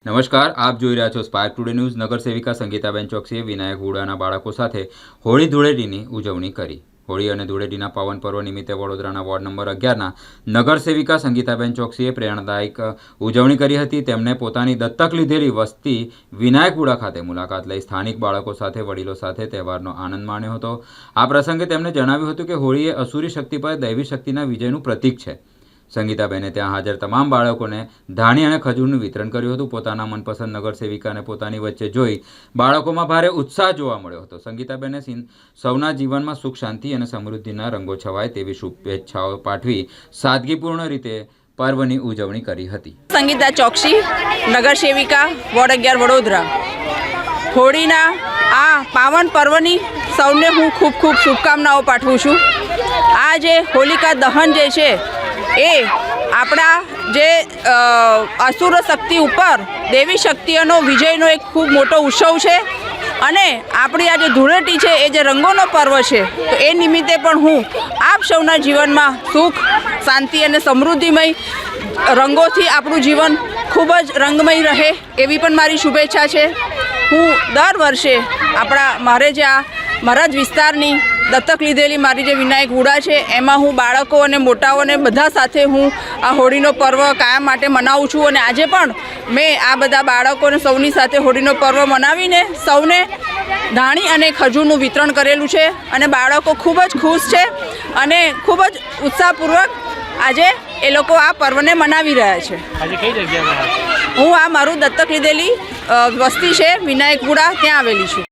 નમસ્કાર, આપ જોઈ રહ્યા છો સ્પાર્ક ટુડે ન્યૂઝ। નગર સેવિકા સંગીતાબેન ચોકસીએ વિનાયક હુડાના બાળકો સાથે હોળી ધૂળેટીની ઉજવણી કરી। હોળી અને ધૂળેટીના પાવન પર્વ નિમિત્તે વડોદરાના વોર્ડ નંબર 11ના નગર સેવિકા સંગીતાબેન ચોકસીએ પ્રેરણાદાયક ઉજવણી કરી હતી। તેમણે પોતાની દત્તક લીધેલી વસ્તી વિનાયક હુડા ખાતે મુલાકાત લઈ સ્થાનિક બાળકો સાથે વડીલો સાથે તહેવારનો આનંદ માણ્યો હતો। આ પ્રસંગે તેમણે જણાવ્યું હતું કે હોળી એ અસુરી શક્તિ પર દૈવી શક્તિના વિજયનું પ્રતીક છે। સંગીતાબેને ત્યાં હાજર તમામ બાળકોને ધાણી અને ખજૂરનું વિતરણ કર્યું હતું। પોતાના મનપસંદ નગર સેવિકાને પોતાની વચ્ચે જોઈ બાળકોમાં ભારે ઉત્સાહ જોવા મળ્યો હતો। સંગીતાબેને સૌના જીવનમાં સુખ શાંતિ અને સમૃદ્ધિના રંગો છવાય તેવી શુભેચ્છાઓ પાઠવી સાદગીપૂર્ણ રીતે પર્વની ઉજવણી કરી હતી। સંગીતા ચોકસી, નગર સેવિકા, વોર્ડ 11 વડોદરા। હોળીના આ પાવન પર્વની સૌને હું ખૂબ ખૂબ શુભકામનાઓ પાઠવું છું। આ જે હોલિકા દહન જે છે એ આપણા જે અસુર શક્તિ ઉપર દેવી શક્તિઓનો વિજયનો એક ખૂબ મોટો ઉત્સવ છે અને આપણી આ જે ધૂળેટી છે એ જે રંગોનો પર્વ છે તો એ નિમિત્તે પણ હું આપ સૌના જીવનમાં સુખ શાંતિ અને સમૃદ્ધિમય રંગોથી આપણું જીવન ખૂબ જ રંગમય રહે એવી પણ મારી શુભેચ્છા છે। હું દર વર્ષે મારે જે આ મારા જ વિસ્તારની દત્તક લીધેલી મારી જે વિનાયક હુડા છે એમાં હું બાળકો અને મોટાઓને બધા સાથે હું આ હોળીનો પર્વ કાયમ માટે મનાવું છું અને આજે પણ મેં આ બધા બાળકોને સૌની સાથે હોળીનો પર્વ મનાવીને સૌને ધાણી અને ખજૂરનું વિતરણ કરેલું છે અને બાળકો ખૂબ જ ખુશ છે અને ખૂબ જ ઉત્સાહપૂર્વક આજે એ લોકો આ પર્વને મનાવી રહ્યા છે। આજે કઈ જગ્યાએ હું આ મારું દત્તક લીધેલી વસ્તી છે વિનાયક હુડા ત્યાં આવેલી છું।